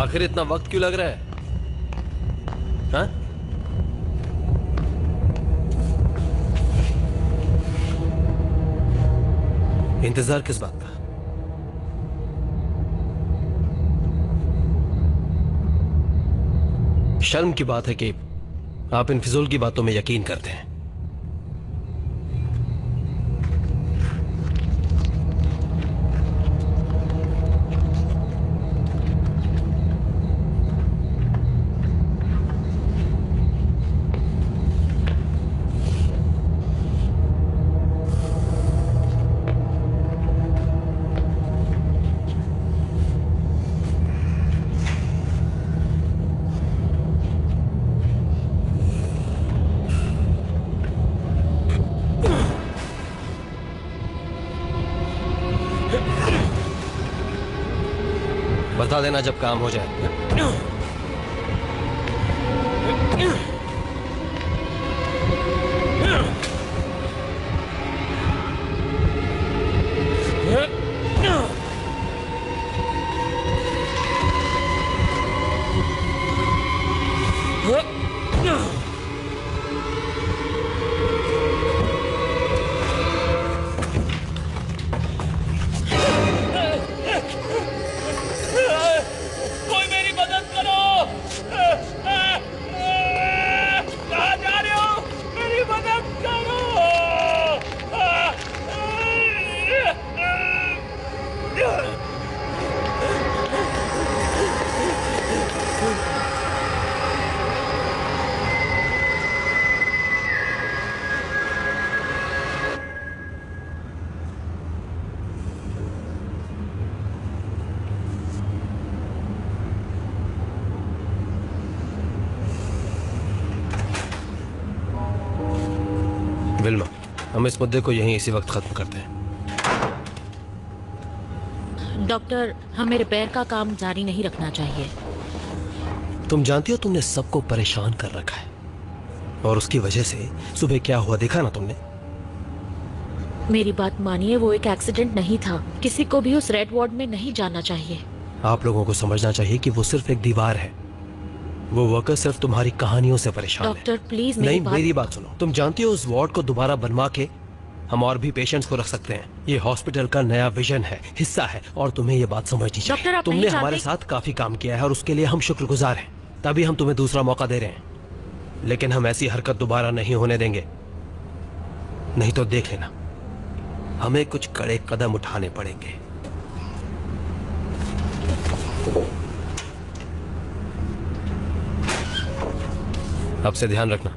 आखिर इतना वक्त क्यों लग रहा है? हाँ? इंतजार किस बात का? शर्म की बात है कि आप इन फिजूल की बातों में यकीन करते हैं। बता देना जब काम हो जाए। विल्मा, हम इस मुद्दे को यहीं इसी वक्त खत्म करते हैं। डॉक्टर, हमें रिपेयर का काम जारी नहीं रखना चाहिए। तुम जानती हो तुमने सबको परेशान कर रखा है, और उसकी वजह से सुबह क्या हुआ देखा ना तुमने? मेरी बात मानिए, वो एक एक्सीडेंट नहीं था। किसी को भी उस रेड वार्ड में नहीं जाना चाहिए। आप लोगों को समझना चाहिए कि वो सिर्फ एक दीवार है। वो वर्कर सिर्फ तुम्हारी कहानियों से परेशान है। डॉक्टर प्लीज मेरी बात सुनो। तुम जानती हो उस वार्ड को दोबारा बनवा के हम और भी पेशेंट्स को रख सकते हैं। ये हॉस्पिटल का नया विजन है, हिस्सा है, और तुम्हें ये बात समझनी चाहिए। डॉक्टर, तुमने हमारे साथ काफी काम किया है और उसके लिए हम शुक्रगुजार हैं। तभी हम तुम्हें दूसरा मौका दे रहे हैं, लेकिन हम ऐसी हरकत दोबारा नहीं होने देंगे। नहीं तो देख लेना, हमें कुछ कड़े कदम उठाने पड़ेंगे। अब से ध्यान रखना।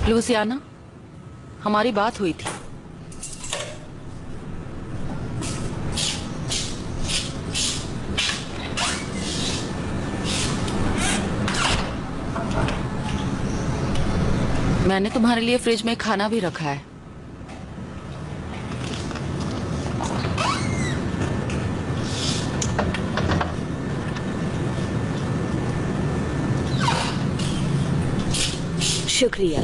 लुसियाना, हमारी बात हुई थी। मैंने तुम्हारे लिए फ्रिज में खाना भी रखा है। शुक्रिया।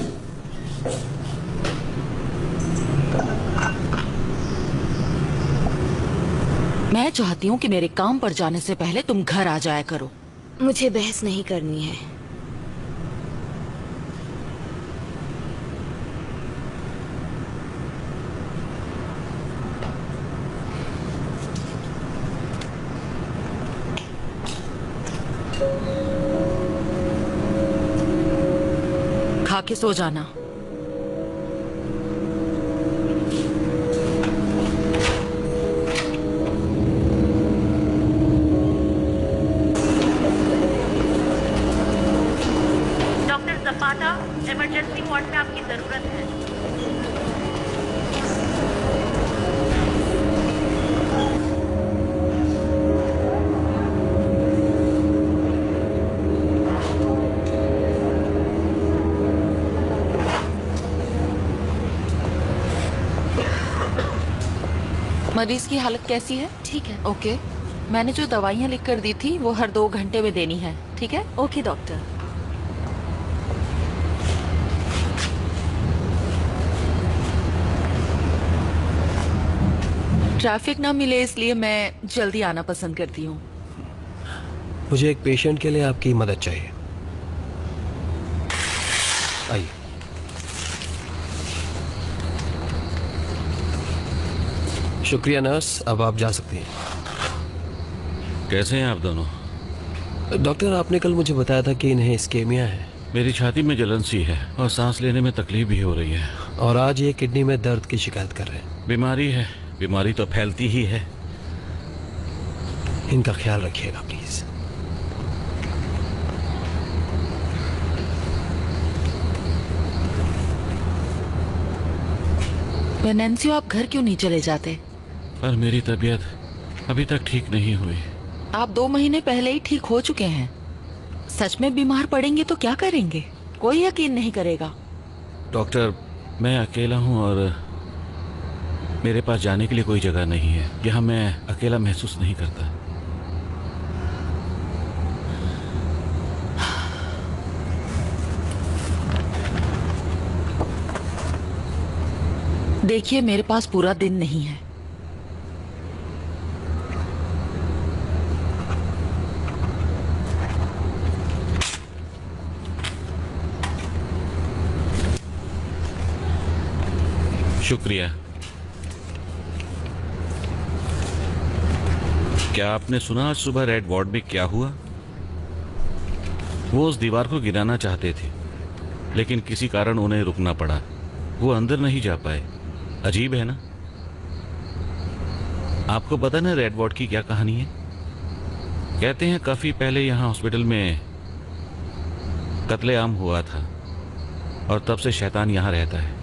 मैं चाहती हूँ कि मेरे काम पर जाने से पहले तुम घर आ जाया करो। मुझे बहस नहीं करनी है। खा के सो जाना। डॉक्टर जपाटा, इमरजेंसी वार्ड में आपकी जरूरत है। मरीज की हालत कैसी है? ठीक है। ओके। मैंने जो दवाइयाँ लिख कर दी थी वो हर 2 घंटे में देनी है, ठीक है? Okay doctor. ट्रैफिक ना मिले इसलिए मैं जल्दी आना पसंद करती हूँ। मुझे एक पेशेंट के लिए आपकी मदद चाहिए। आइए। शुक्रिया नर्स, अब आप जा सकती हैं। कैसे हैं आप दोनों? डॉक्टर, आपने कल मुझे बताया था कि इन्हें स्केमिया है मेरी छाती में जलन सी है और सांस लेने में तकलीफ भी हो रही है। और आज ये किडनी में दर्द की शिकायत कर रहे हैं। बीमारी है, बीमारी तो फैलती ही है। इनका ख्याल रखिएगा प्लीज। वेनेंसियो, आप घर क्यों नहीं चले जाते? पर मेरी तबीयत अभी तक ठीक नहीं हुई। आप 2 महीने पहले ही ठीक हो चुके हैं। सच में बीमार पड़ेंगे तो क्या करेंगे? कोई यकीन नहीं करेगा। डॉक्टर, मैं अकेला हूँ और मेरे पास जाने के लिए कोई जगह नहीं है। यहाँ मैं अकेला महसूस नहीं करता। देखिए, मेरे पास पूरा दिन नहीं है। शुक्रिया। क्या आपने सुना आज सुबह रेड वार्ड में क्या हुआ? वो उस दीवार को गिराना चाहते थे, लेकिन किसी कारण उन्हें रुकना पड़ा। वो अंदर नहीं जा पाए। अजीब है ना? आपको पता ना रेड वार्ड की क्या कहानी है? कहते हैं काफी पहले यहाँ हॉस्पिटल में कत्लेआम हुआ था और तब से शैतान यहाँ रहता है।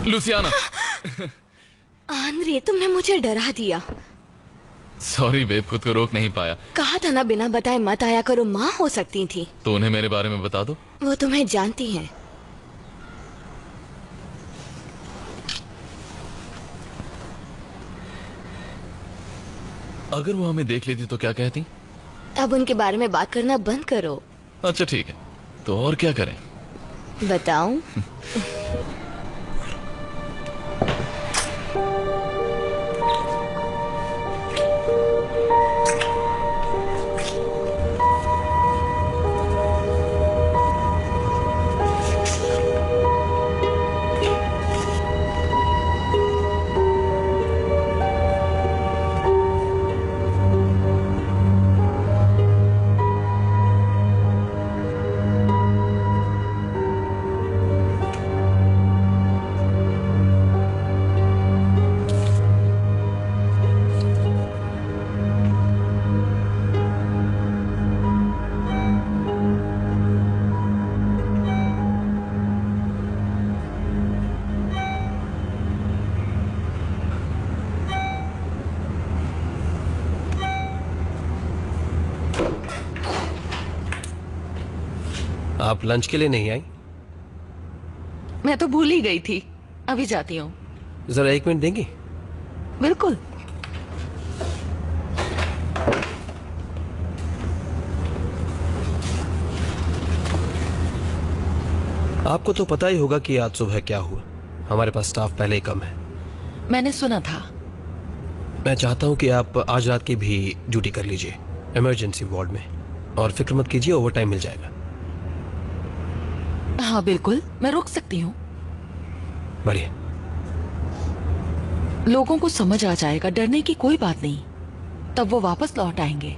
लुसियाना। आंद्रे, तुमने मुझे डरा दिया। सॉरी बेब, खुद को रोक नहीं पाया। कहा था ना बिना बताए मत आया करो, माँ हो सकती थी। तो उन्हें मेरे बारे में बता दो। वो तुम्हें जानती हैं। अगर वो हमें देख लेती तो क्या कहती? अब उनके बारे में बात करना बंद करो। अच्छा ठीक है, तो और क्या करें? बताऊं? आप लंच के लिए नहीं आई? मैं तो भूल ही गई थी, अभी जाती हूँ। जरा 1 मिनट देंगी? बिल्कुल। आपको तो पता ही होगा कि आज सुबह क्या हुआ। हमारे पास स्टाफ पहले ही कम है। मैंने सुना था। मैं चाहता हूं कि आप आज रात की भी ड्यूटी कर लीजिए इमरजेंसी वार्ड में, और फिक्र मत कीजिए, ओवर टाइम मिल जाएगा। हाँ बिल्कुल, मैं रुक सकती हूँ। बढ़िया। लोगों को समझ आ जाएगा, डरने की कोई बात नहीं, तब वो वापस लौट आएंगे।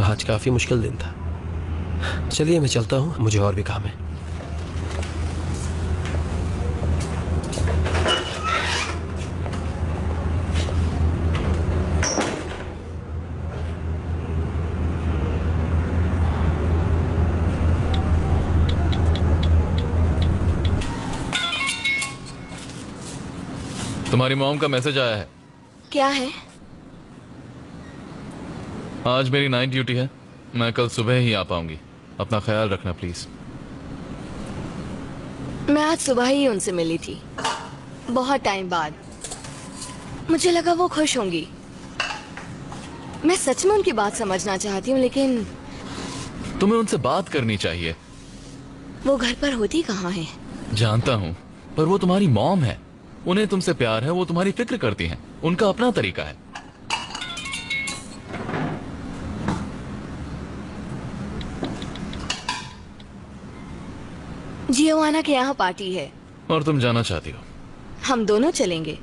आज काफी मुश्किल दिन था। चलिए मैं चलता हूँ, मुझे और भी काम है। तुम्हारी मॉम का मैसेज आया है। क्या है? आज मेरी नाइट ड्यूटी है, मैं कल सुबह ही आ पाऊंगी। अपना ख्याल रखना प्लीज। मैं आज सुबह ही उनसे मिली थी, बहुत टाइम बाद। मुझे लगा वो खुश होंगी। मैं सच में उनकी बात समझना चाहती हूँ, लेकिन तुम्हें उनसे बात करनी चाहिए। वो घर पर होती कहाँ है? जानता हूँ, पर वो तुम्हारी मॉम है। उन्हें तुमसे प्यार है, वो तुम्हारी फिक्र करती हैं। उनका अपना तरीका है। जियोवाना के यहाँ पार्टी है और तुम जाना चाहती हो? हम दोनों चलेंगे।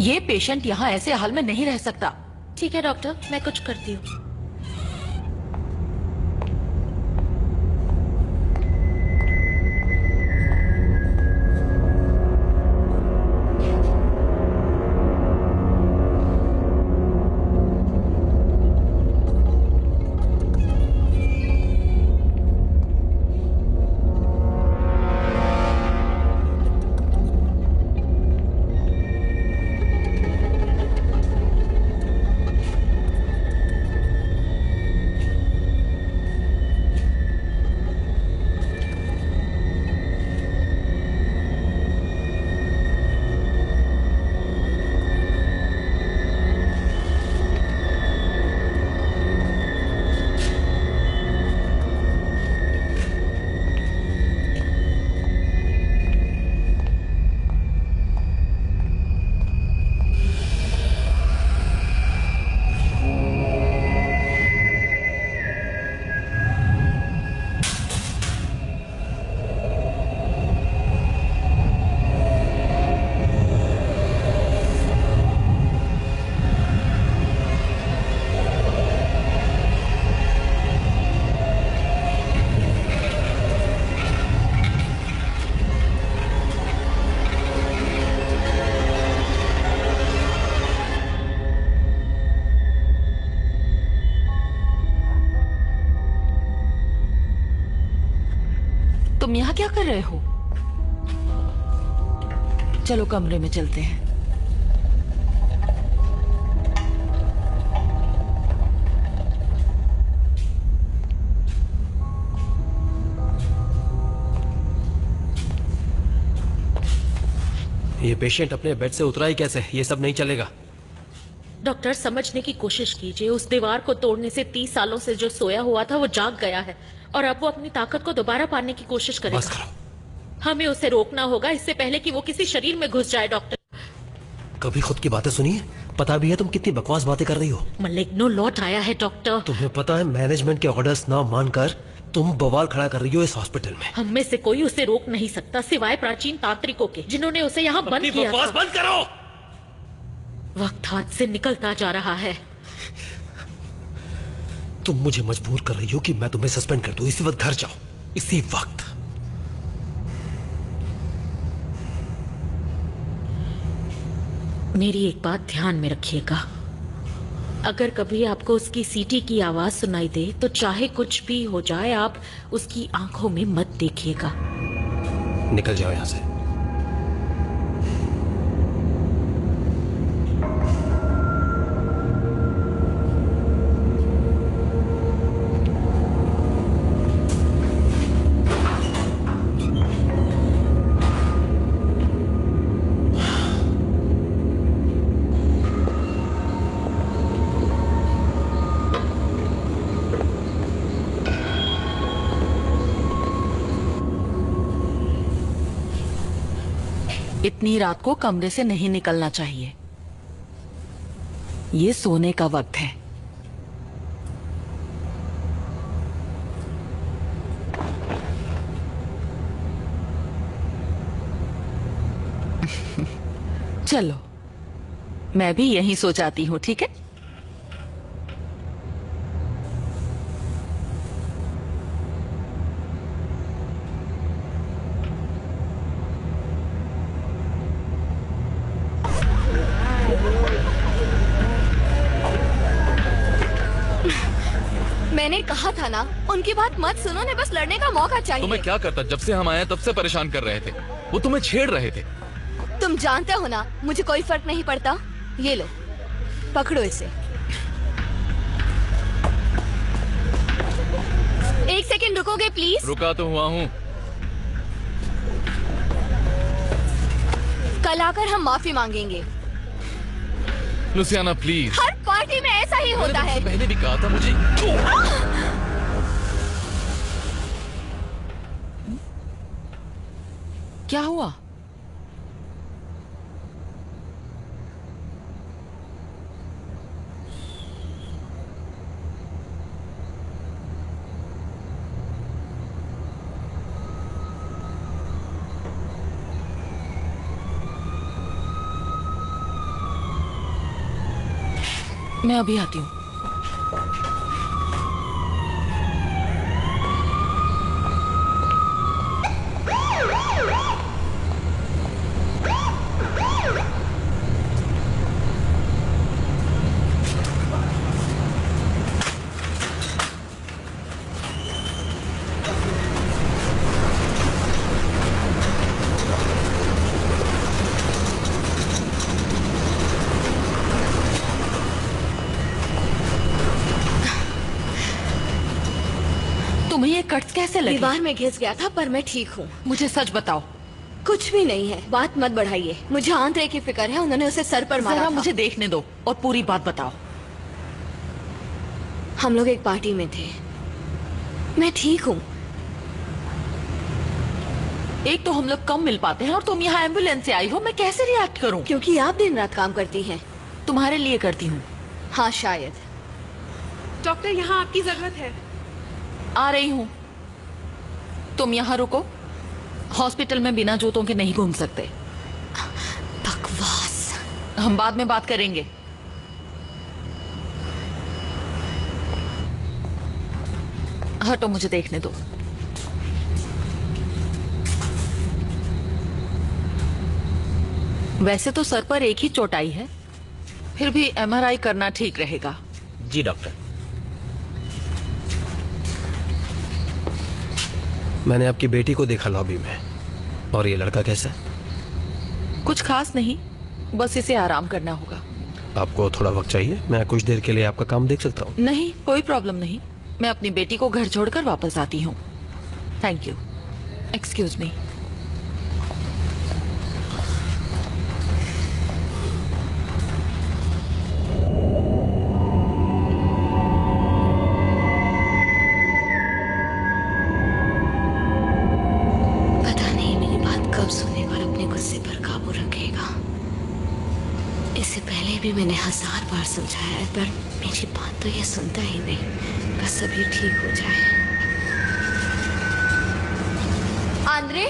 ये पेशेंट यहाँ ऐसे हाल में नहीं रह सकता। ठीक है डॉक्टर, मैं कुछ करती हूँ। तुम यहाँ क्या कर रहे हो? चलो कमरे में चलते हैं। ये पेशेंट अपने बेड से उतरा ही कैसे? ये सब नहीं चलेगा। डॉक्टर, समझने की कोशिश कीजिए। उस दीवार को तोड़ने से 30 सालों से जो सोया हुआ था वो जाग गया है और अब वो अपनी ताकत को दोबारा पाने की कोशिश बस करेगा। करो। हमें उसे रोकना होगा इससे पहले कि वो किसी शरीर में घुस जाए। डॉक्टर, कभी खुद की बातें सुनिए। पता भी है तुम कितनी बकवास बातें कर रही हो। मलिग्नो लौट आया है डॉक्टर। तुम्हें पता है मैनेजमेंट के ऑर्डर्स ना मानकर तुम बवाल खड़ा कर रही हो इस हॉस्पिटल में। हम में से कोई उसे रोक नहीं सकता सिवाय प्राचीन तांत्रिकों के, जिन्होंने उसे यहाँ बंद किया था। बंद करो। वक्त हाथ से निकलता जा रहा है। तुम मुझे मजबूर कर रही हो कि मैं तुम्हें सस्पेंड कर दूं। इसी वक्त घर जाओ, इसी वक्त। मेरी एक बात ध्यान में रखिएगा, अगर कभी आपको उसकी सीटी की आवाज सुनाई दे तो चाहे कुछ भी हो जाए आप उसकी आंखों में मत देखिएगा। निकल जाओ यहां से। इतनी रात को कमरे से नहीं निकलना चाहिए। ये सोने का वक्त है। चलो, मैं भी यहीं सो जाती हूँ, ठीक है? मैंने कहा था ना, उनकी बात मत सुनो, उन्हें बस लड़ने का मौका चाहिए। तुम्हें क्या करता? जब से हम आए तब से परेशान कर रहे थे। वो तुम्हें छेड़ रहे थे। तुम जानते हो ना, मुझे कोई फर्क नहीं पड़ता। ये लो, पकड़ो इसे। एक सेकंड रुकोगे प्लीज? रुका तो हुआ हूँ। कल आकर हम माफी मांगेंगे। Louisiana please. हर पार्टी में ऐसा ही होता है। पहले भी कहा था मुझे। क्या हुआ? मैं अभी आती हूँ। तुम्हें ये कट्स कैसे लगे? दीवार में घिस गया था, पर मैं ठीक हूँ। मुझे सच बताओ। कुछ भी नहीं है, बात मत बढ़ाइए। मुझे आंद्रे की फिक्र है, उन्होंने उसे सर पर मारा जरा था। मुझे देखने दो और पूरी बात बताओ। हम लोग एक पार्टी में थे। मैं ठीक हूँ। एक तो हम लोग कम मिल पाते हैं और तुम यहाँ एम्बुलेंस से आई हो। मैं कैसे रिएक्ट करूँ? क्योंकि आप दिन रात काम करती हैं। तुम्हारे लिए करती हूँ। हाँ शायद। डॉक्टर, यहाँ आपकी जरूरत है। आ रही हूँ। तुम यहाँ रुको। हॉस्पिटल में बिना जूतों के नहीं घूम सकते। बकवास। हम बाद में बात करेंगे। हटो, मुझे देखने दो। वैसे तो सर पर एक ही चोट आई है, फिर भी एमआरआई करना ठीक रहेगा। जी डॉक्टर। मैंने आपकी बेटी को देखा लॉबी में। और ये लड़का कैसा है? कुछ खास नहीं, बस इसे आराम करना होगा। आपको थोड़ा वक्त चाहिए? मैं कुछ देर के लिए आपका काम देख सकता हूँ। नहीं, कोई प्रॉब्लम नहीं। मैं अपनी बेटी को घर छोड़कर वापस आती हूँ। Thank you. Excuse me. पता नहीं मेरी बात कब सुनेगा और अपने गुस्से पर काबू रखेगा। इससे पहले भी मैंने 1000 बार समझाया है, पर मेरी बात तो ये सुनता ही नहीं। बस अभी ठीक हो जाए। आंद्रे,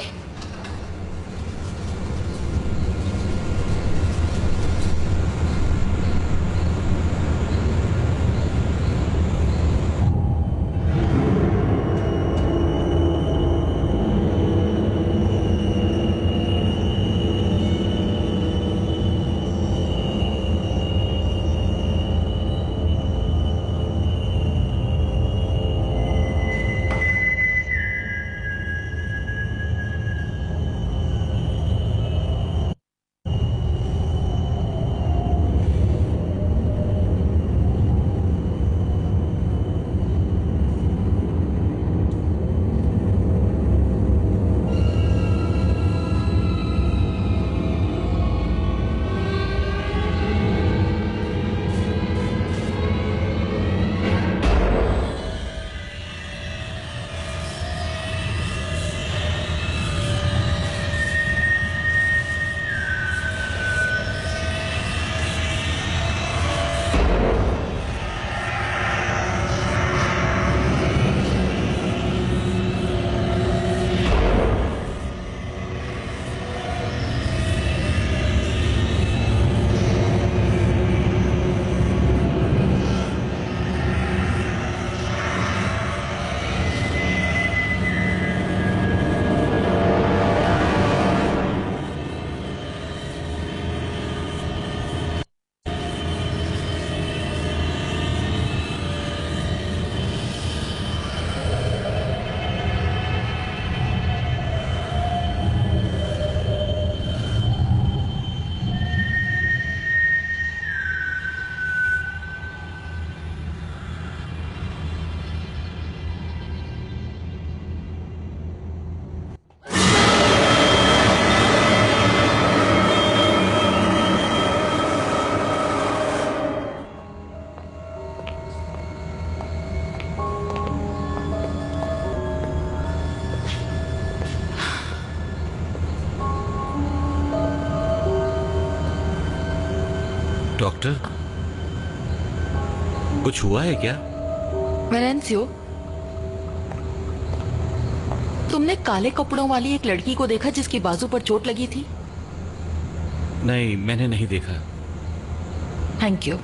डॉक्टर, कुछ हुआ है क्या? वेलेंसियो, तुमने काले कपड़ों वाली एक लड़की को देखा जिसकी बाजू पर चोट लगी थी? नहीं, मैंने नहीं देखा। Thank you.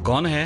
कौन है?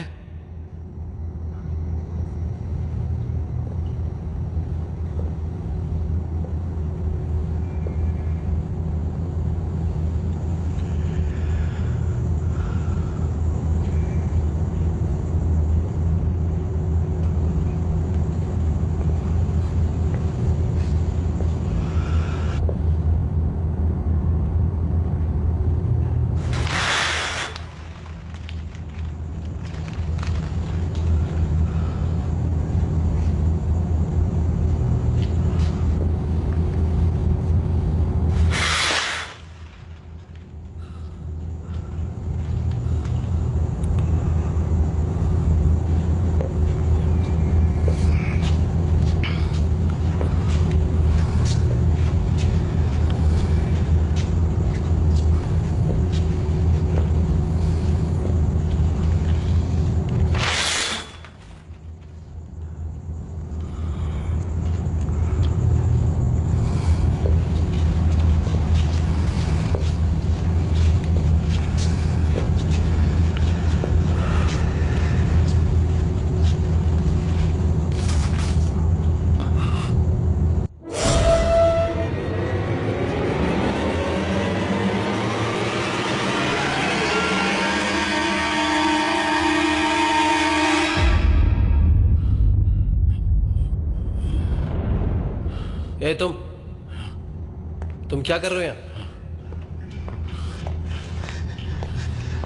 ए तुम क्या कर रहे हो यहाँ?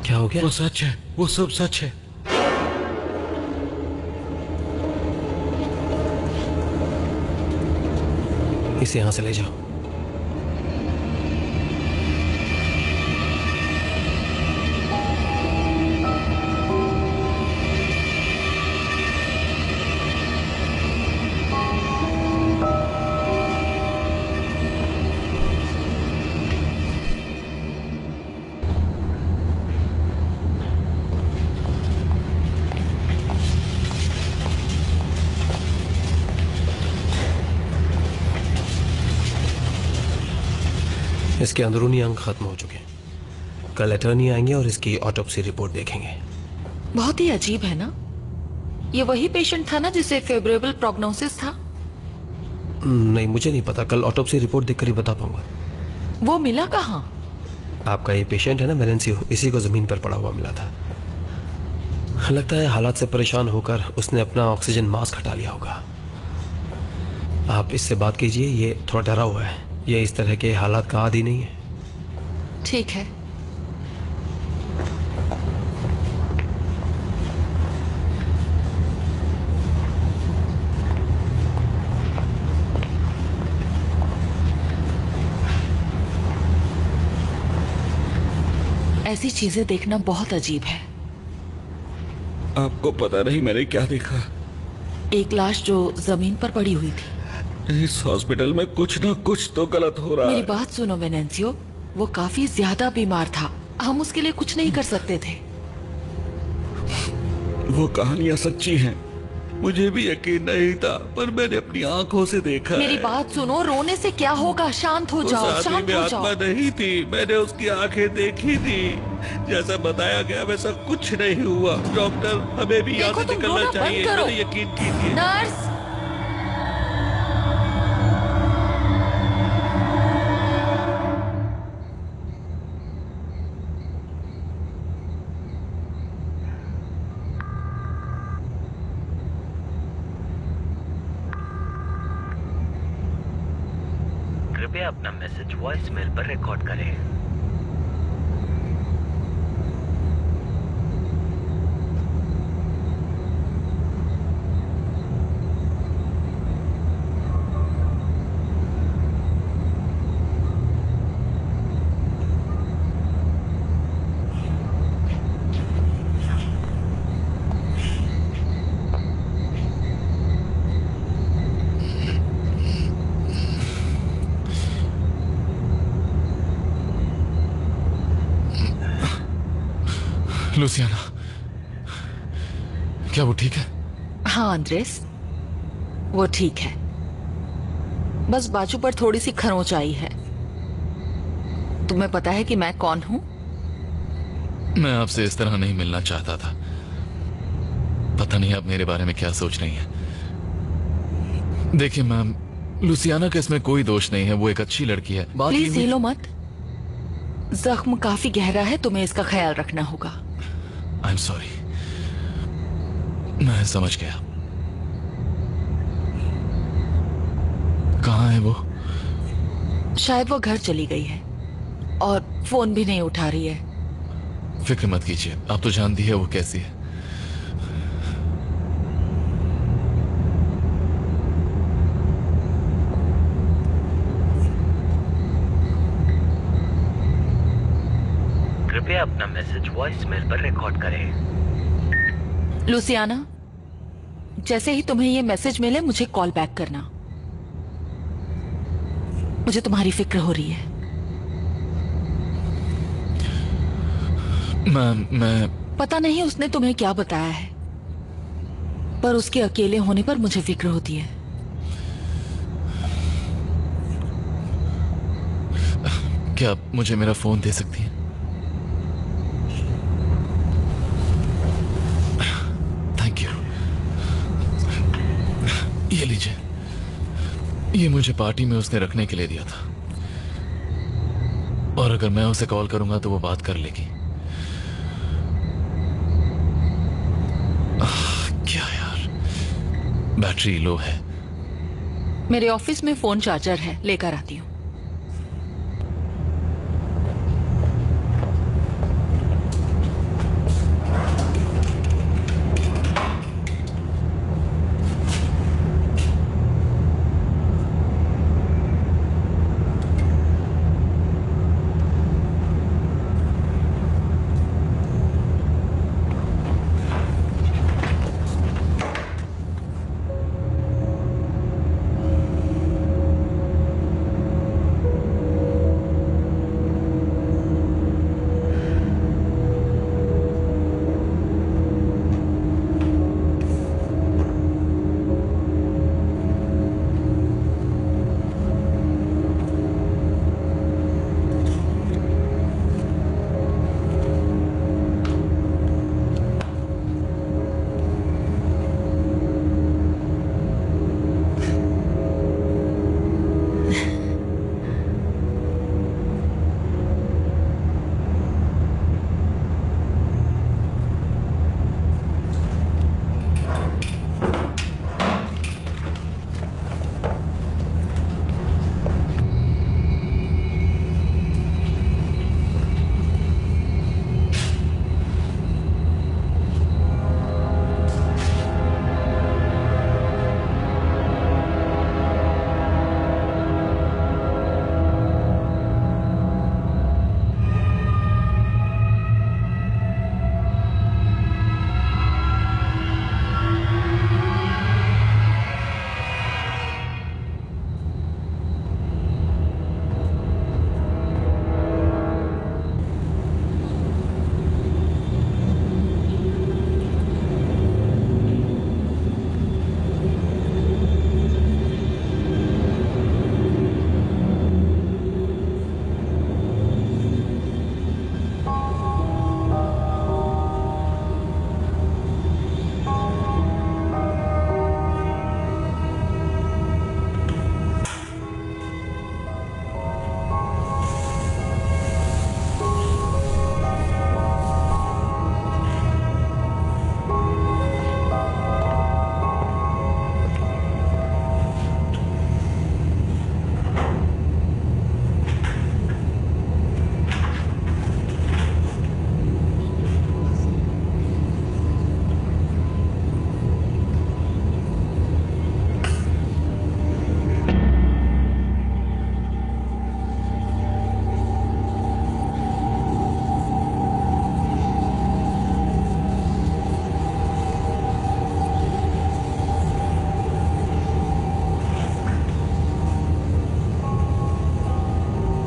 क्या हो गया? वो सच है, वो सब सच है। इसे यहां से ले जाओ। इसके अंदरूनी अंग खत्म हो चुके हैं। कल अटर्नी आएंगे और इसकी ऑटोप्सी रिपोर्ट देखेंगे। बहुत ही अजीब है ना? ये वही पेशेंट था ना जिसे फेवरेबल प्रोग्नोसिस था? नहीं, मुझे नहीं पता। कल ऑटोप्सी रिपोर्ट देखकर ही बता पाऊंगा। वो मिला कहाँ? आपका ये पेशेंट है ना मेरेंसियो, इसी को जमीन पर पड़ा हुआ मिला था। लगता है हालात से परेशान होकर उसने अपना ऑक्सीजन मास्क हटा लिया होगा। आप इससे बात कीजिए, ये थोड़ा डरा हुआ है। ये इस तरह के हालात का आदी नहीं है। ठीक है। ऐसी चीजें देखना बहुत अजीब है। आपको पता नहीं मैंने क्या देखा? एक लाश जो जमीन पर पड़ी हुई थी। इस हॉस्पिटल में कुछ ना कुछ तो गलत हो रहा मेरी है। बात सुनो वेनेंसियो, वो काफी ज्यादा बीमार था। हम उसके लिए कुछ नहीं कर सकते थे। वो कहानियां सच्ची हैं। मुझे भी यकीन नहीं था, पर मैंने अपनी आंखों से देखा मेरी है। बात सुनो, रोने से क्या होगा? शांत हो उस जाओ, आदमी शांत में हो आत्मा जाओ। नहीं थी। मैंने उसकी आंखें देखी थी। जैसा बताया गया वैसा कुछ नहीं हुआ। डॉक्टर, हमें भी यहाँ देखो, से तुम निकलना रोना चाहिए। बंद करो। मैंने यकीन कीजिए। नर्स, कृपया अपना मैसेज वॉइस मेल पर रिकॉर्ड करें। लुसियाना, क्या वो ठीक है? हाँ अंद्रेस, वो ठीक है। बस बाजू पर थोड़ी सी खरोंच आई है। तुम्हें पता है कि मैं कौन हूँ? मैं आपसे इस तरह नहीं मिलना चाहता था। पता नहीं आप मेरे बारे में क्या सोच रही हैं। देखिए मैम, लुसियाना का इसमें कोई दोष नहीं है, वो एक अच्छी लड़की है। बात ये प्लीज हुई- हिलो मत। जख्म काफी गहरा है, तुम्हें इसका ख्याल रखना होगा। आई एम सॉरी, मैं समझ गया। कहाँ है वो? शायद वो घर चली गई है और फोन भी नहीं उठा रही है। फिक्र मत कीजिए, आप तो जानती है वो कैसी है। कृपया अपना मैसेज वॉइस मेल पर रिकॉर्ड करें। लुसियाना, जैसे ही तुम्हें ये मैसेज मिले मुझे कॉल बैक करना। मुझे तुम्हारी फिक्र हो रही है। मैं पता नहीं उसने तुम्हें क्या बताया है, पर उसके अकेले होने पर मुझे फिक्र होती है। क्या आप मुझे मेरा फोन दे सकती हैं? Thank you. ये लीजिए, ये मुझे पार्टी में उसने रखने के लिए दिया था, और अगर मैं उसे कॉल करूंगा तो वो बात कर लेगी। क्या यार, बैटरी लो है। मेरे ऑफिस में फोन चार्जर है, लेकर आती हूँ।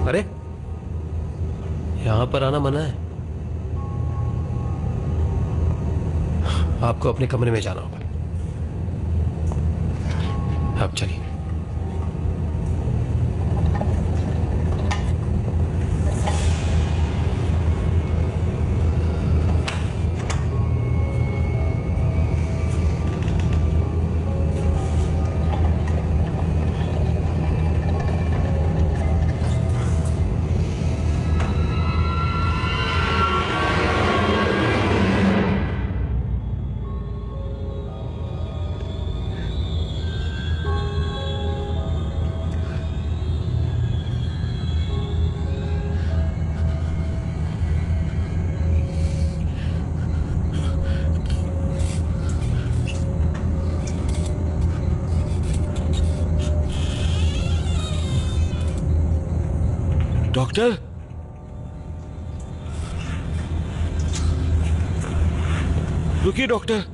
अरे, यहां पर आना मना है। आपको अपने कमरे में जाना होगा। अब चलिए। डॉक्टर, रुकिए डॉक्टर।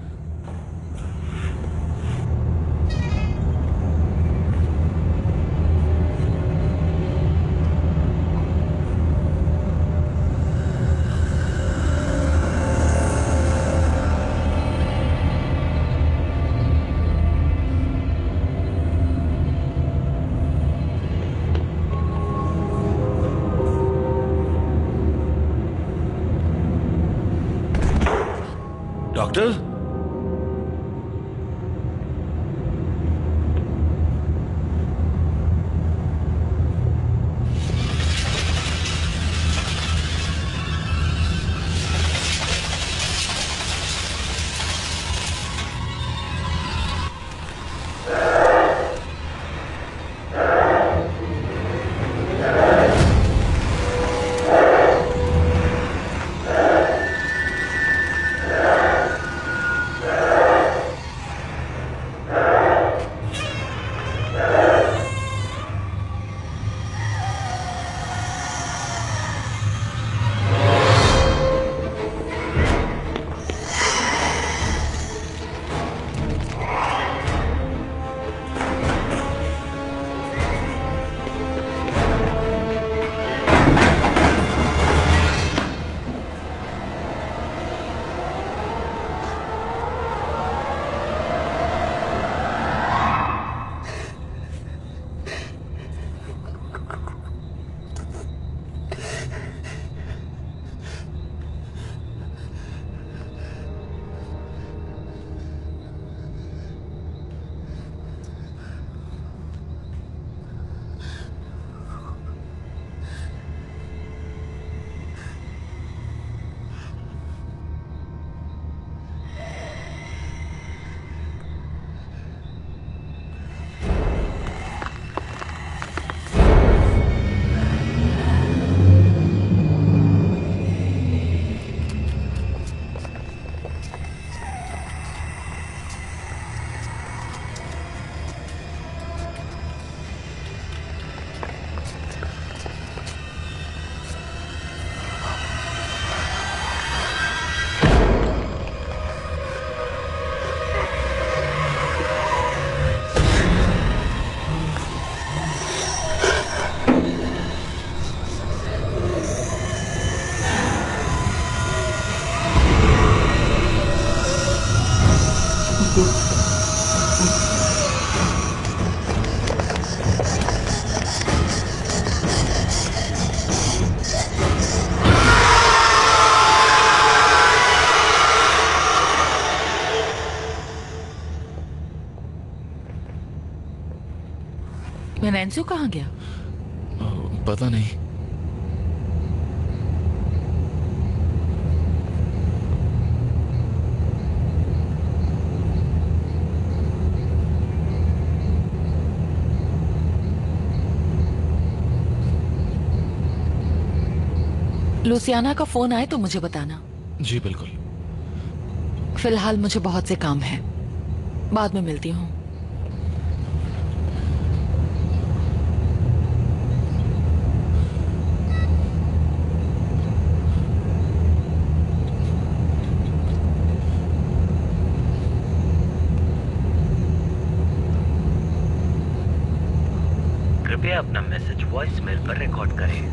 डॉक्टर, नैन्सी कहाँ गया? पता नहीं। लुसियाना का फोन आए तो मुझे बताना। जी बिल्कुल। फिलहाल मुझे बहुत से काम हैं, बाद में मिलती हूँ। कृपया अपना मैसेज वॉइस मेल पर रिकॉर्ड करें।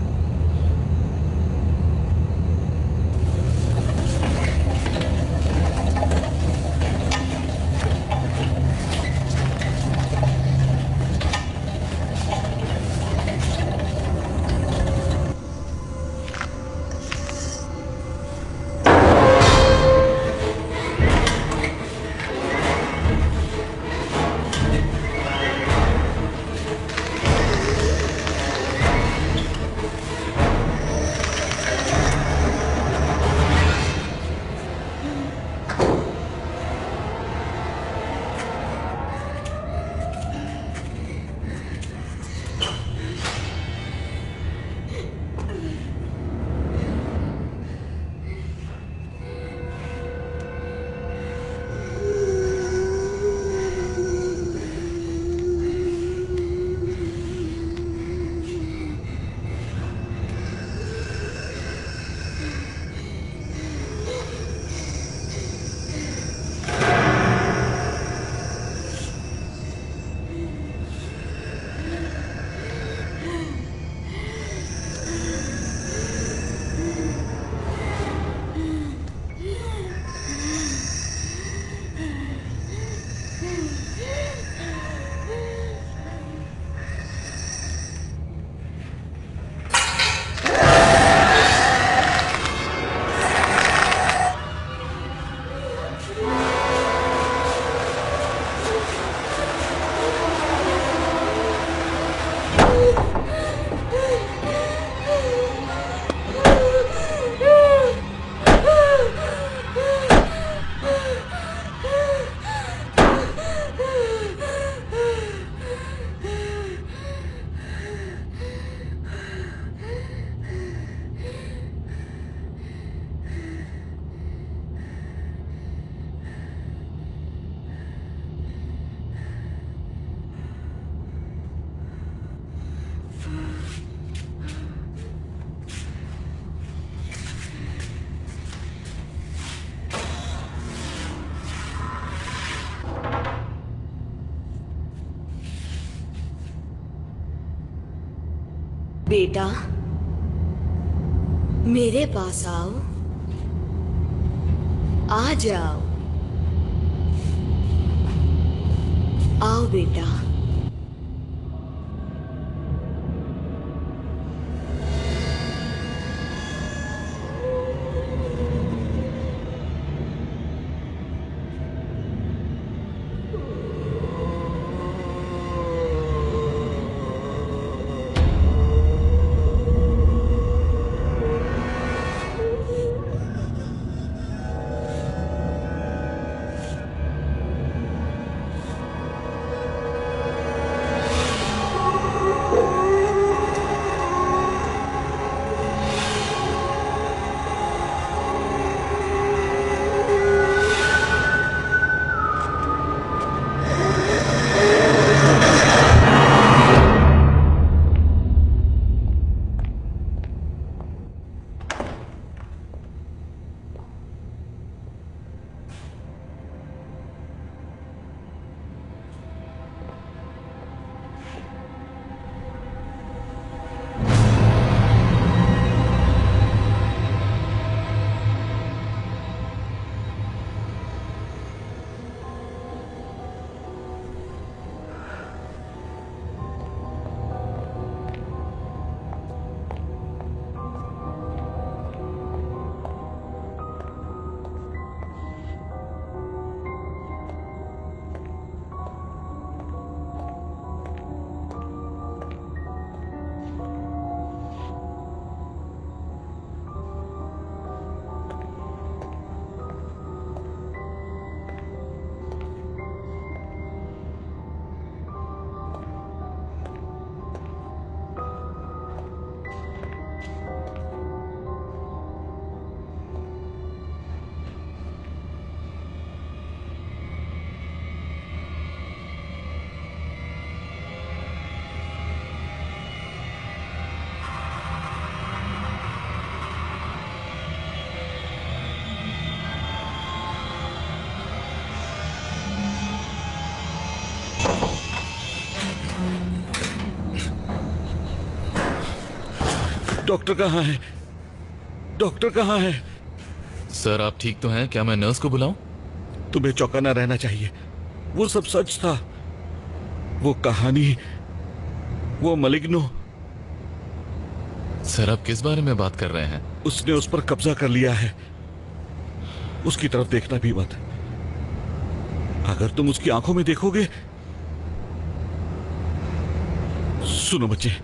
बेटा, मेरे पास आओ, आ जाओ, आओ बेटा। डॉक्टर कहाँ है? डॉक्टर कहाँ है? सर आप ठीक तो हैं? क्या मैं नर्स को बुलाऊं? तुम्हें चौंकाना रहना चाहिए। वो सब सच था। वो कहानी, वो मलिग्नो। सर आप किस बारे में बात कर रहे हैं? उसने उस पर कब्जा कर लिया है। उसकी तरफ देखना भी मत। अगर तुम उसकी आंखों में देखोगे। सुनो बच्चे,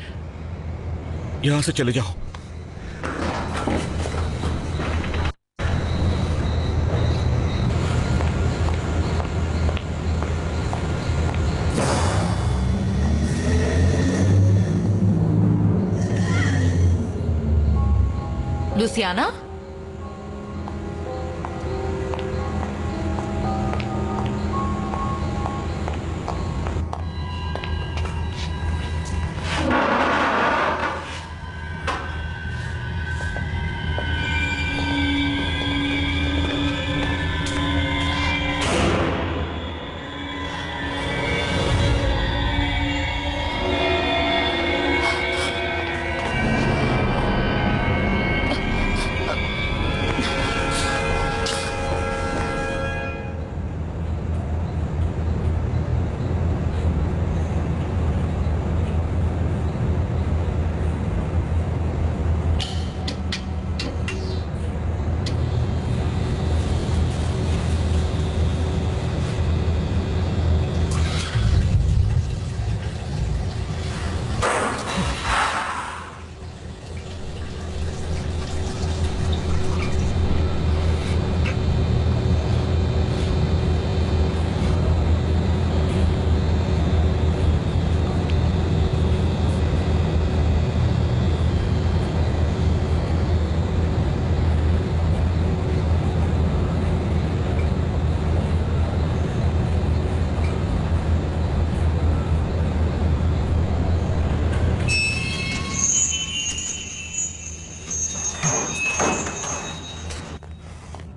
यहां से चले जाओ। लुसियाना,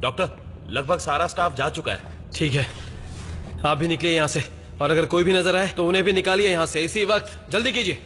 डॉक्टर, लगभग सारा स्टाफ जा चुका है। ठीक है, आप भी निकलिए यहाँ से, और अगर कोई भी नजर आए तो उन्हें भी निकालिए यहाँ से इसी वक्त। जल्दी कीजिए।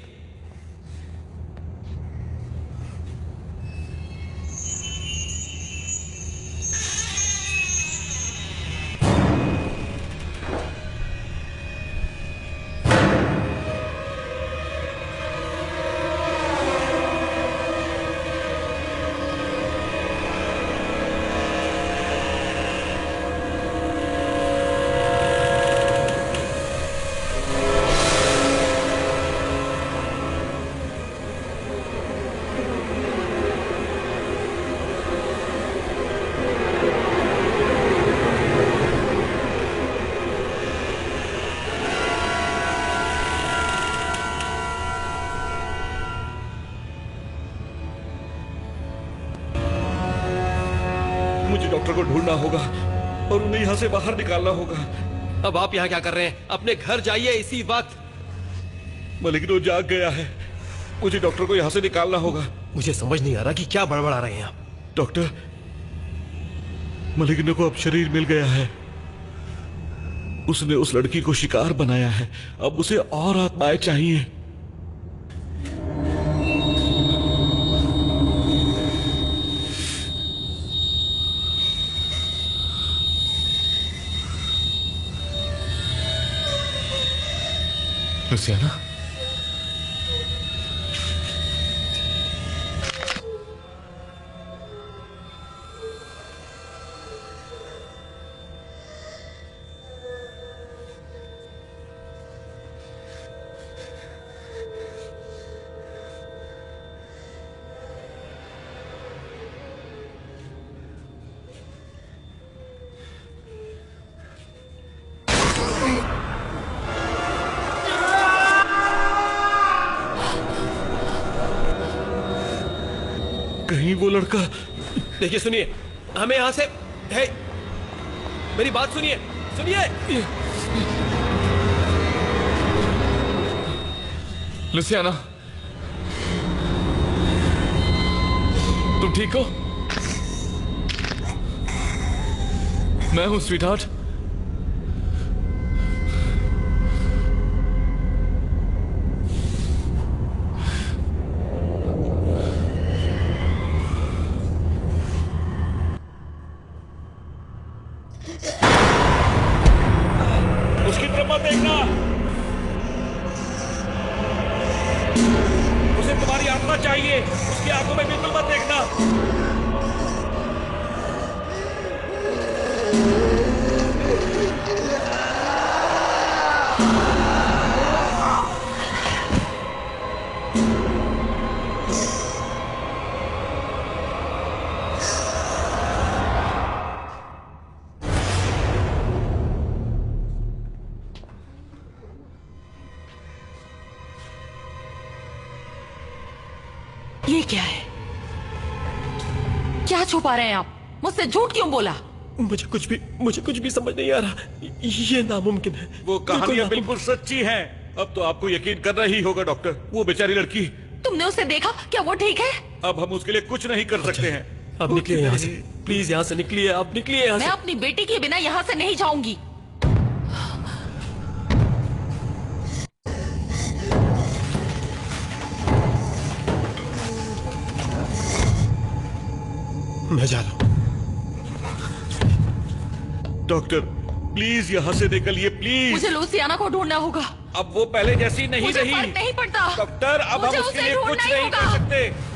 डॉक्टर को ढूंढना होगा और उन्हें यहाँ से बाहर निकालना होगा। अब आप यहाँ क्या कर रहे हैं? अपने घर जाइए इसी वक्त। मलिग्नो जाग गया है, मुझे डॉक्टर को यहाँ से निकालना होगा। मुझे समझ नहीं आ रहा कि क्या बड़बड़ा रहे हैं आप। डॉक्टर, मलिग्नो को अब शरीर मिल गया है। उसने उस लड़की को शिकार बनाया है, अब उसे और आत्माएं चाहिए। लुसियाना, कहीं वो लड़का। देखिए सुनिए, हमें यहां से है, मेरी बात सुनिए, सुनिए। लुसियाना, तुम ठीक हो? मैं हूं स्वीटहार्ट। उसकी तरफ मत देखना, उसे तुम्हारी आत्मा चाहिए, उसकी आंखों में बिल्कुल मत देखना। ये क्या है? क्या छुपा रहे हैं आप? मुझसे झूठ क्यों बोला? मुझे कुछ भी समझ नहीं आ रहा। ये नामुमकिन है। वो कहानियां बिल्कुल सच्ची हैं। अब तो आपको यकीन करना ही होगा डॉक्टर। वो बेचारी लड़की, तुमने उसे देखा? क्या वो ठीक है? अब हम उसके लिए कुछ नहीं कर सकते हैं। अब निकलिए यहाँ से, प्लीज यहाँ से निकलिए, आप निकलिए यहाँ मैं से। अपनी बेटी के बिना यहाँ से नहीं जाऊंगी। मैं जा रहा हूँ। डॉक्टर प्लीज यहाँ से निकलिए, प्लीज। मुझे लुसियाना को ढूंढना होगा। अब वो पहले जैसी नहीं मुझे रही। फर्क नहीं पड़ता। डॉक्टर, अब मुझे हम उसके उसे लिए कुछ ढूंढना ही नहीं कर होगा। सकते।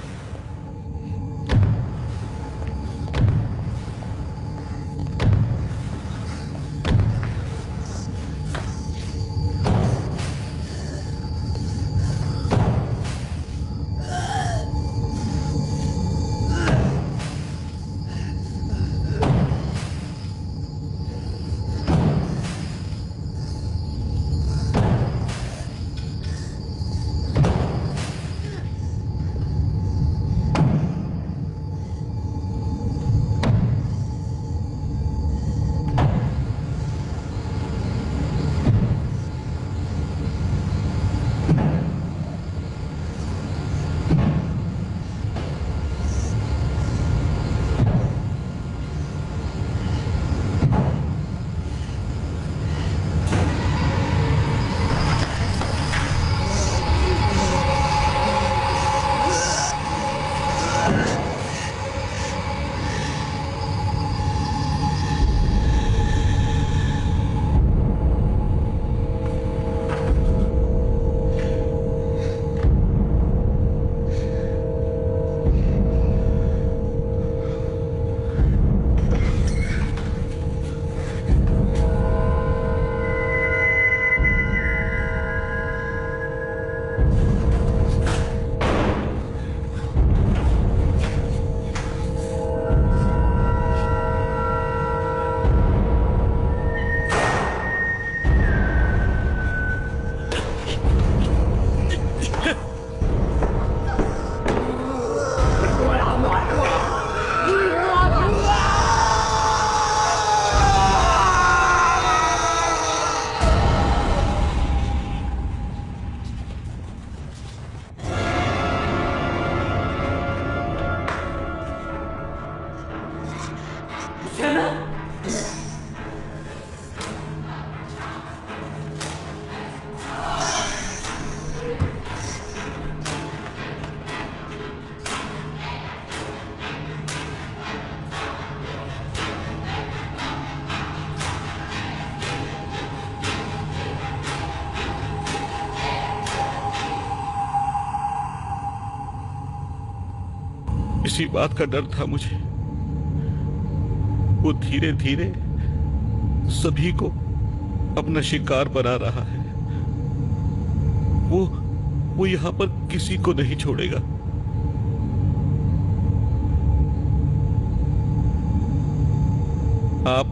उसी बात का डर था मुझे। वो धीरे धीरे सभी को अपना शिकार बना रहा है। वो यहां पर किसी को नहीं छोड़ेगा। आप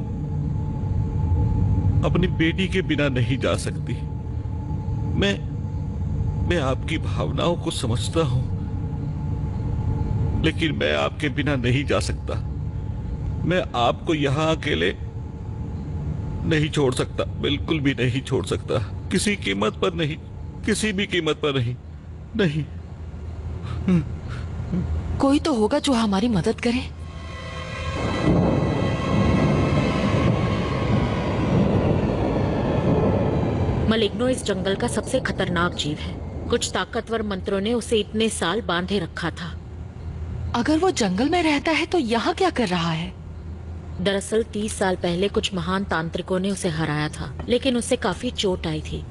अपनी बेटी के बिना नहीं जा सकती। मैं आपकी भावनाओं को समझता हूं, लेकिन मैं आपके बिना नहीं जा सकता। मैं आपको यहां अकेले नहीं छोड़ सकता, बिल्कुल भी नहीं छोड़ सकता। किसी कीमत पर नहीं, किसी भी कीमत पर नहीं। नहीं। कोई तो होगा जो हमारी मदद करे। मलिग्नो इस जंगल का सबसे खतरनाक जीव है। कुछ ताकतवर मंत्रों ने उसे इतने साल बांधे रखा था। अगर वो जंगल में रहता है तो यहाँ क्या कर रहा है? दरअसल 30 साल पहले कुछ महान तांत्रिकों ने उसे हराया था, लेकिन उसे काफी चोट आई थी।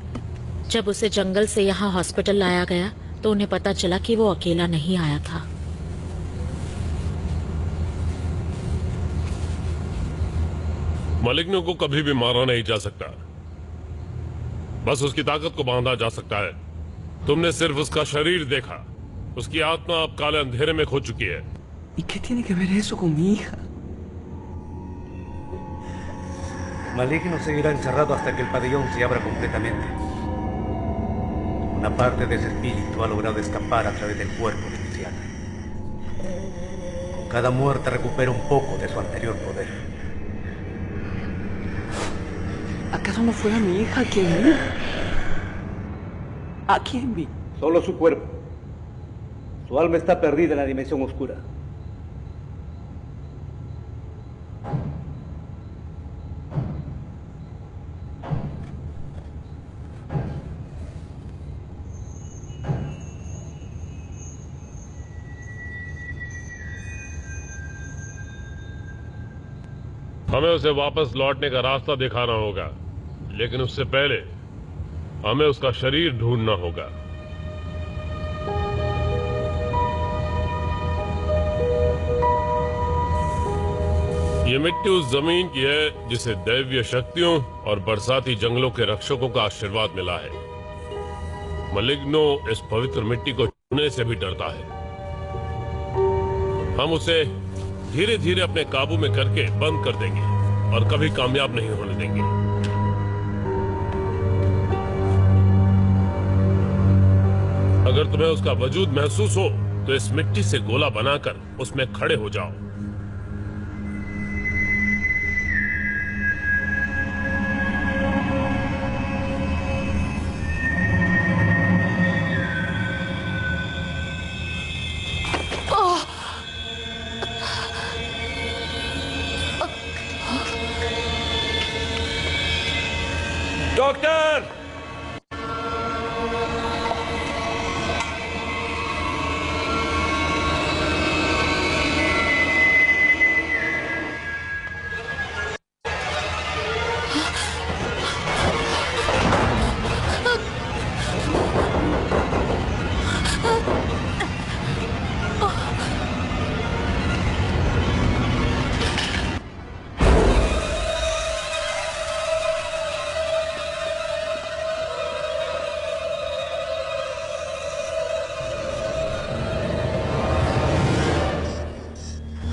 जब उसे जंगल से यहाँ हॉस्पिटल लाया गया तो उन्हें पता चला कि वो अकेला नहीं आया था। मलिग्नो को कभी भी मारा नहीं जा सकता, बस उसकी ताकत को बांधा जा सकता है। तुमने सिर्फ उसका शरीर देखा, उसकी आत्मा अब काले अंधेरे में खो चुकी है। ¿Y qué tiene que ver eso con mi hija? Maligno seguirá encerrado hasta que el pabellón se abra completamente. Una parte de ese espíritu ha logrado escapar a través del cuerpo de Luciana. Con cada muerte recupera un poco de su anterior poder. ¿Acaso no fue a mi hija a quien vi? ¿A quién vi? Solo su cuerpo. Su alma está perdida en la dimensión oscura. हमें उसे वापस लौटने का रास्ता दिखाना होगा, लेकिन उससे पहले हमें उसका शरीर ढूंढना होगा। ये मिट्टी उस जमीन की है जिसे दैवीय शक्तियों और बरसाती जंगलों के रक्षकों का आशीर्वाद मिला है। मलिग्नो इस पवित्र मिट्टी को छूने से भी डरता है। हम उसे धीरे धीरे अपने काबू में करके बंद कर देंगे और कभी कामयाब नहीं होने देंगे। अगर तुम्हें उसका वजूद महसूस हो तो इस मिट्टी से गोला बनाकर उसमें खड़े हो जाओ। डॉक्टर!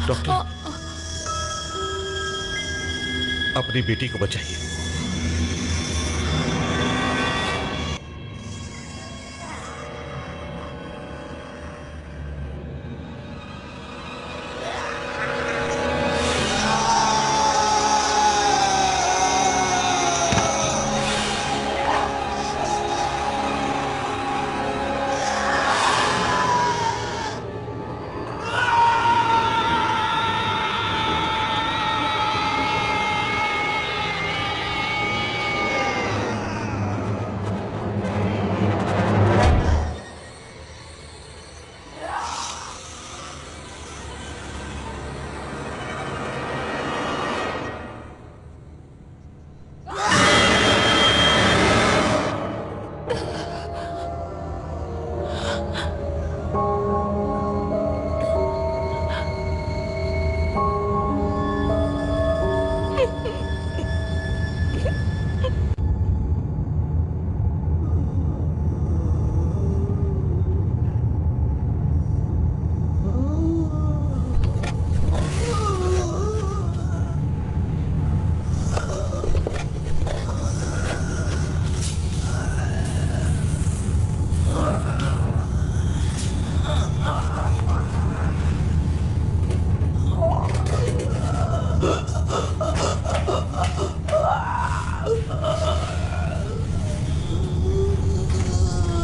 डॉक्टर, अपनी बेटी को बचाइए।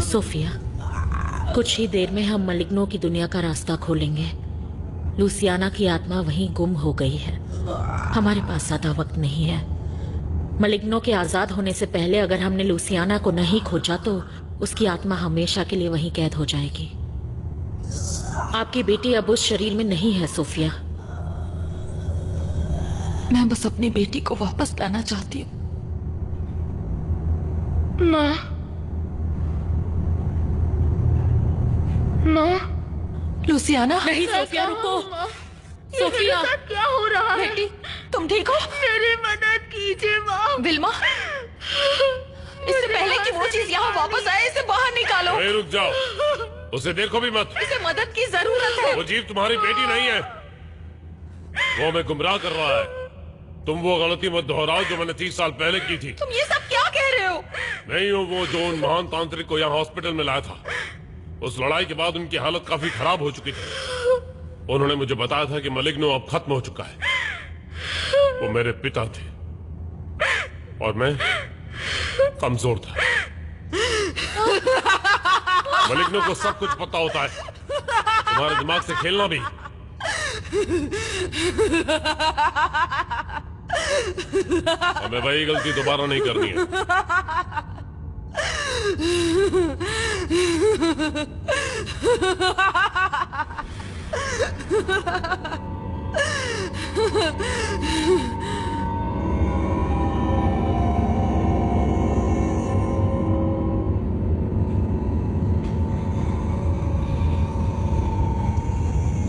सोफिया, कुछ ही देर में हम मलिग्नो की दुनिया का रास्ता खोलेंगे। लूसियाना की आत्मा वहीं गुम हो गई है। हमारे पास ज्यादा वक्त नहीं है। मलिग्नो के आजाद होने से पहले अगर हमने लूसियाना को नहीं खोजा तो उसकी आत्मा हमेशा के लिए वहीं कैद हो जाएगी। आपकी बेटी अब उस शरीर में नहीं है सोफिया। मैं बस अपनी बेटी को वापस लाना चाहती हूँ। माँ, माँ, लूसियाना। नहीं सोफिया, रुको। सोफिया, क्या हो रहा है? बेटी, तुम ठीक हो? मेरी मदद कीजिए माँ। विल्मा, इससे पहले कि वो चीज यहाँ वापस आए, इसे बाहर निकालो। अरे रुक जाओ, उसे देखो भी मत। इसे मदद की जरूरत है। वो जीव तुम्हारी बेटी नहीं है, वो हमें गुमराह कर रहा है। तुम वो गलती मत दोहराओ जो मैंने 30 साल पहले की थी। तुम ये सब क्या कह रहे हो? नहीं हूँ वो जो उन महान तांत्रिक को यहाँ हॉस्पिटल में लाया था। उस लड़ाई के बाद उनकी हालत काफी खराब हो चुकी थी। उन्होंने मुझे बताया था कि मलिग्नो अब खत्म हो चुका है। वो मेरे पिता थे और मैं कमजोर था। मलिग्नो को सब कुछ पता होता है, तुम्हारे दिमाग से खेलना भी। हमें वही गलती दोबारा नहीं करनी है।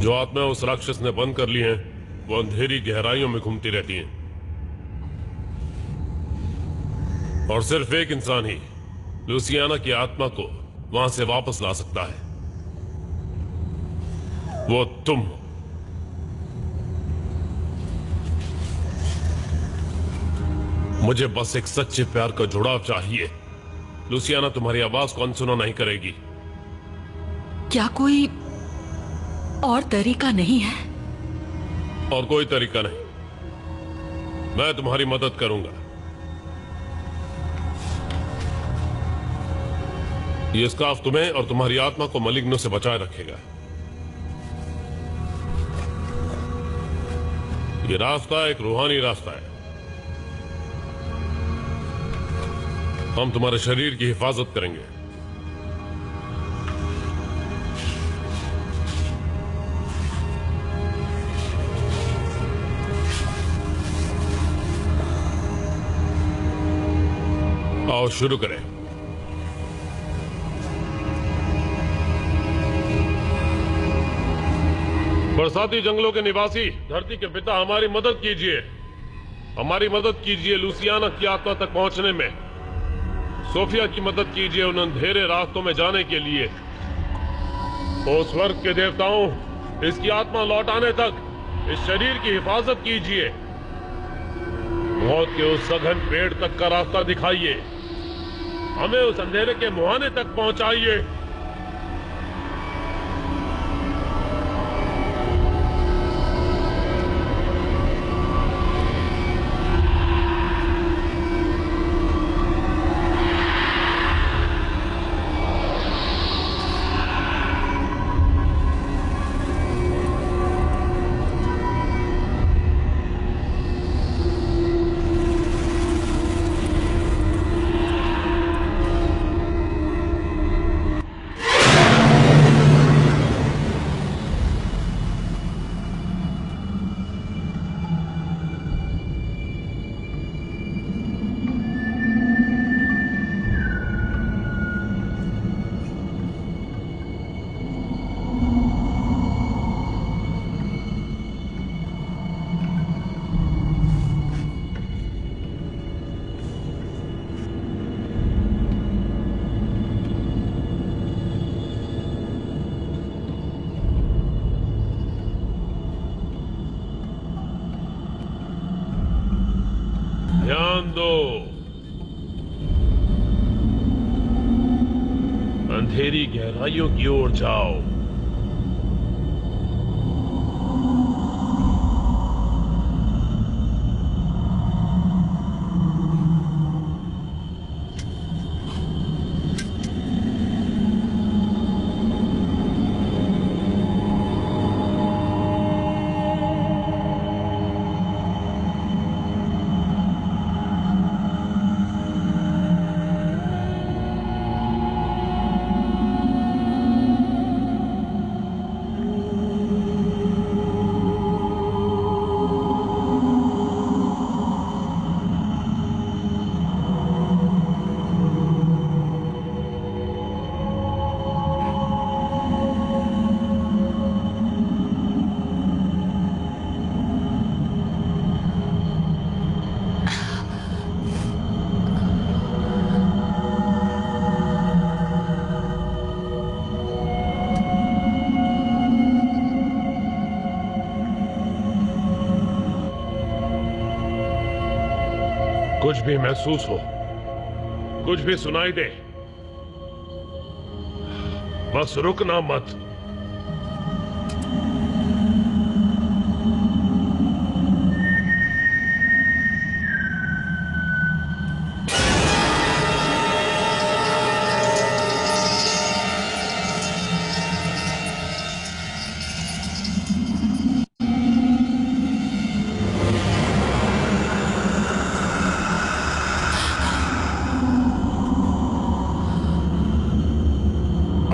जो आत्मा उस राक्षस ने बंद कर ली हैं, वो अंधेरी गहराइयों में घूमती रहती हैं। और सिर्फ एक इंसान ही लूसियाना की आत्मा को वहां से वापस ला सकता है। वो तुम। मुझे बस एक सच्चे प्यार का जुड़ाव चाहिए। लूसियाना तुम्हारी आवाज को अनसुना नहीं करेगी। क्या कोई और तरीका नहीं है? और कोई तरीका नहीं। मैं तुम्हारी मदद करूंगा। ये स्कार्फ तुम्हें और तुम्हारी आत्मा को मलिग्नो से बचाए रखेगा। ये रास्ता एक रूहानी रास्ता है। हम तुम्हारे शरीर की हिफाजत करेंगे। आओ शुरू करें। बरसाती जंगलों के निवासी, धरती के पिता, हमारी मदद कीजिए। हमारी मदद कीजिए लूसियाना की आत्मा तक पहुंचने में। सोफिया की मदद कीजिए उन अंधेरे रास्तों में जाने के लिए। ओ स्वर्ग के देवताओं, इसकी आत्मा लौट आने तक इस शरीर की हिफाजत कीजिए। मौत के उस सघन पेड़ तक का रास्ता दिखाइए। हमें उस अंधेरे के मुहाने तक पहुंचाइए। ध्यान दो। अंधेरी गहराइयों की ओर जाओ। भी महसूस हो, कुछ भी सुनाई दे, बस रुकना मत।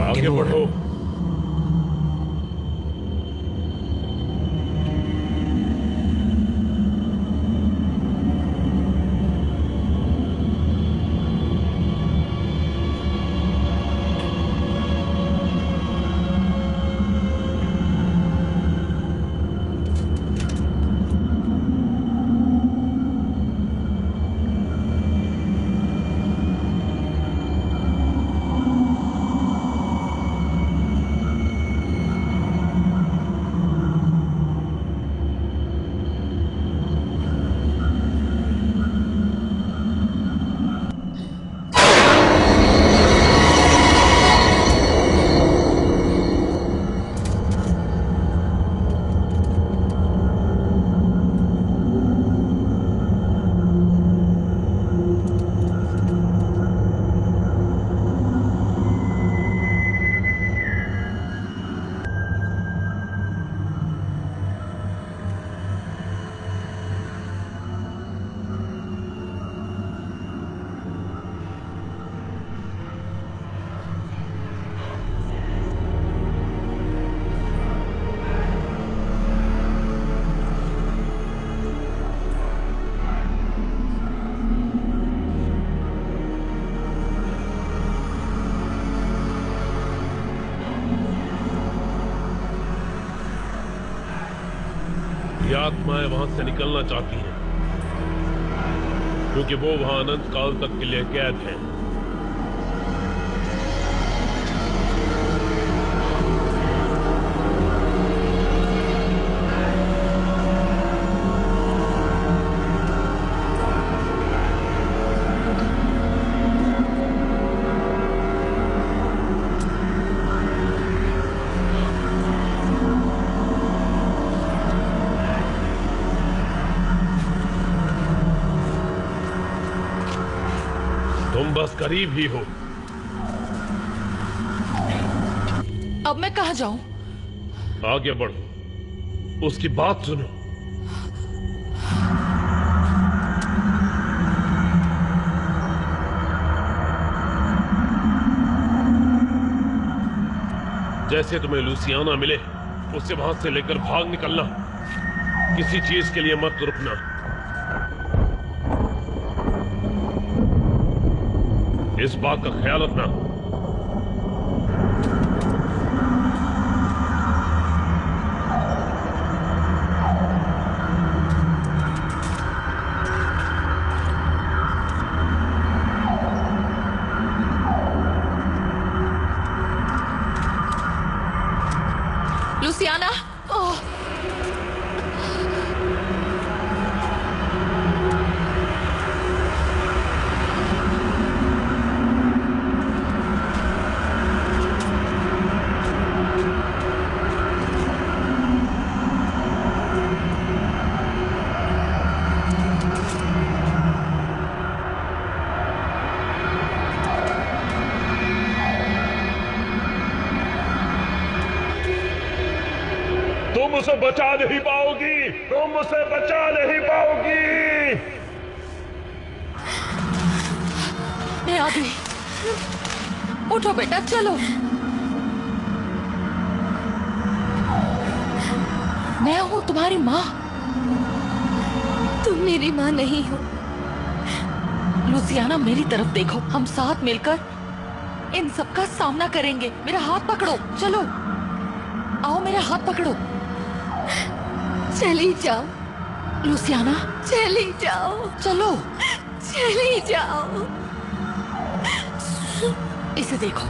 आगे बढ़ो। ये आत्माएं वहां से निकलना चाहती हैं क्योंकि वो वहां अनंत काल तक के लिए कैद हैं। तुम बस करीब ही हो। अब मैं कहाँ जाऊं? आगे बढ़ो, उसकी बात सुनो। जैसे तुम्हें लुसियाना मिले, उससे वहां से लेकर भाग निकलना। किसी चीज के लिए मत रुकना। इस बात का ख्याल रखना। लुसियाना, ओह! तुम उसे बचा नहीं पाओगी, तुम उसे बचा नहीं पाओगी। मैं आ गई। उठो बेटा, चलो। मैं हूं तुम्हारी माँ। तुम मेरी माँ नहीं हो। लुसियाना, मेरी तरफ देखो। हम साथ मिलकर इन सब का सामना करेंगे। मेरा हाथ पकड़ो, चलो। आओ, मेरा हाथ पकड़ो। चली जाओ लुसियाना, चली जाओ, चलो। चली जाओ। इसे देखो।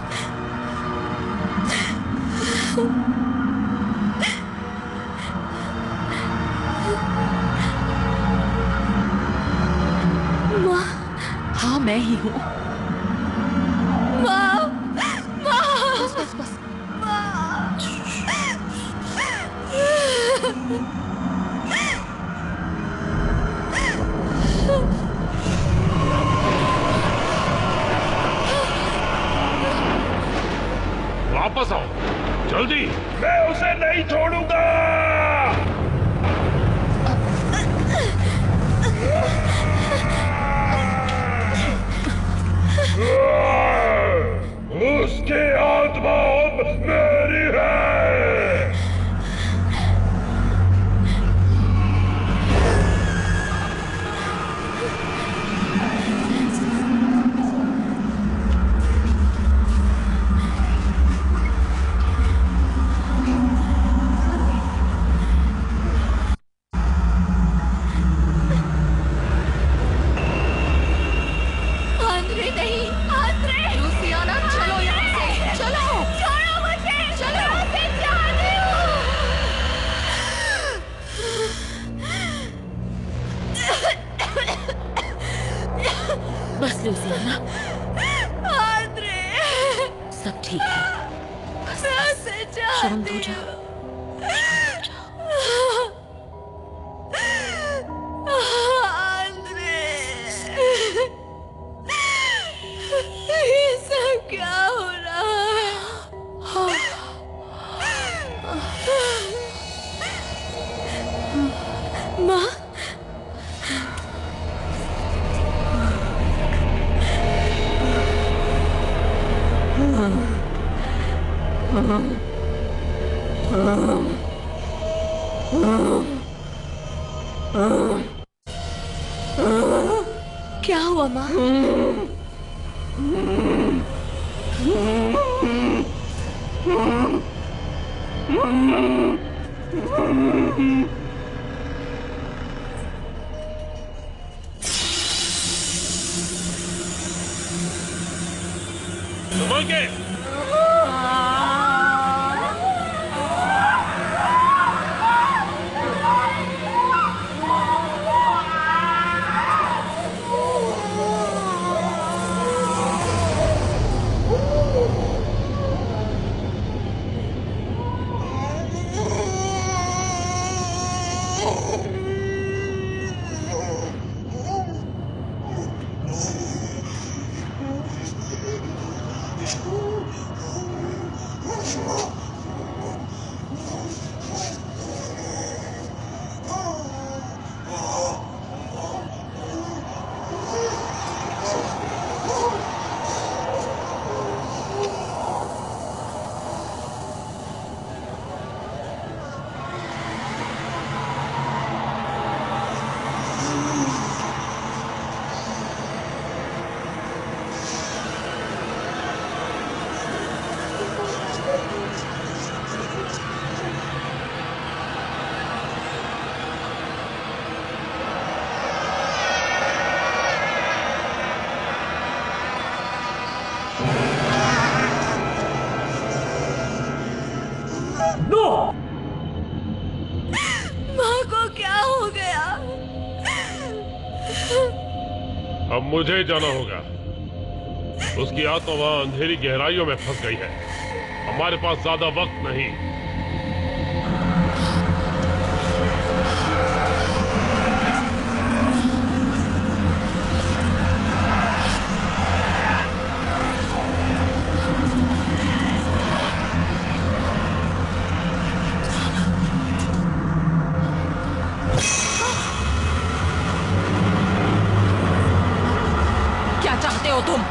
माँ, हाँ मैं ही हूँ। माँ, माँ, बस बस बस। वापस आओ जल्दी। मैं उसे नहीं छोड़ूंगा। उसकी आत्मा अब मेरी है। आंद्रे नहीं, आंद्रे। लूसियाना चलो यहाँ से, चलो। छोड़ो मुझे, चलो। मैं उसे चाहती हूँ। बस लूसियाना, आंद्रे, सब ठीक है। मैं उसे शांत चाहती हो जाओ। आंद्रे, ये सब क्या हो रहा है? माँ, क्या हुआ माँ? संभल के। माँ को क्या हो गया? अब मुझे जाना होगा। उसकी आत्मा वहां अंधेरी गहराइयों में फंस गई है। हमारे पास ज्यादा वक्त नहीं। क्या चाहते हो तुम?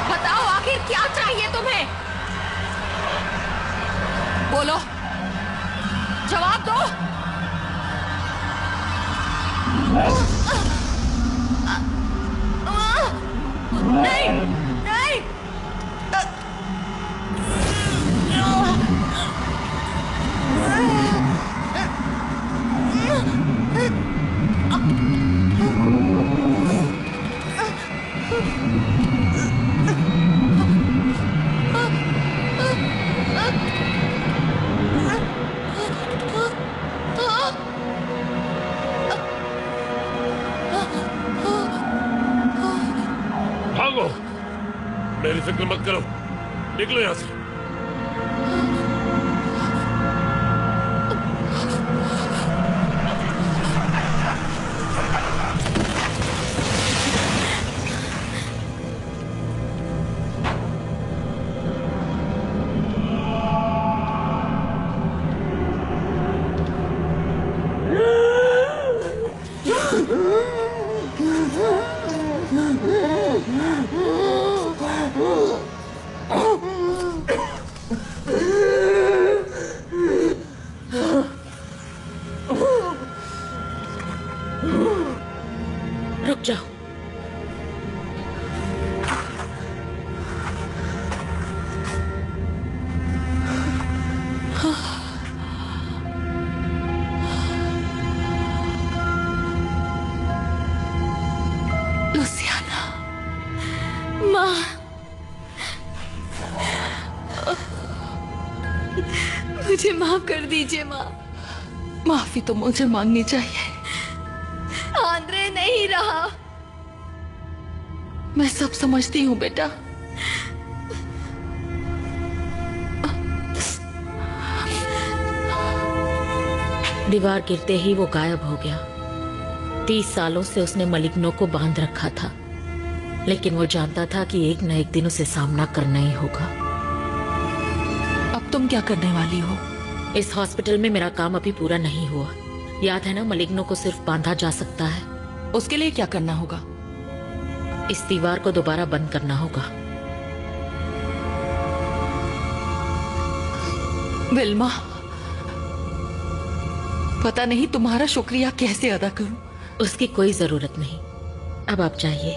बताओ आखिर क्या चाहिए तुम्हें? बोलो, जवाब दो। नहीं, नहीं। भागो। मेरी फिक्र मत करो, निकलो यहां से। रुक जाओ। लुसियाना, माँ, मुझे माफ कर दीजिए माँ। माफी तो मुझे मांगनी चाहिए। आंद्रे नहीं रहा। मैं सब समझती हूँ बेटा। दीवार गिरते ही वो गायब हो गया। 30 सालों से उसने मलिग्नो को बांध रखा था, लेकिन वो जानता था कि एक न एक दिन उसे सामना करना ही होगा। अब तुम क्या करने वाली हो? इस हॉस्पिटल में मेरा काम अभी पूरा नहीं हुआ। याद है ना, मलिग्नो को सिर्फ बांधा जा सकता है। उसके लिए क्या करना होगा? इस दीवार को दोबारा बंद करना होगा। विल्मा, पता नहीं तुम्हारा शुक्रिया कैसे अदा करूं। उसकी कोई जरूरत नहीं। अब आप जाइए।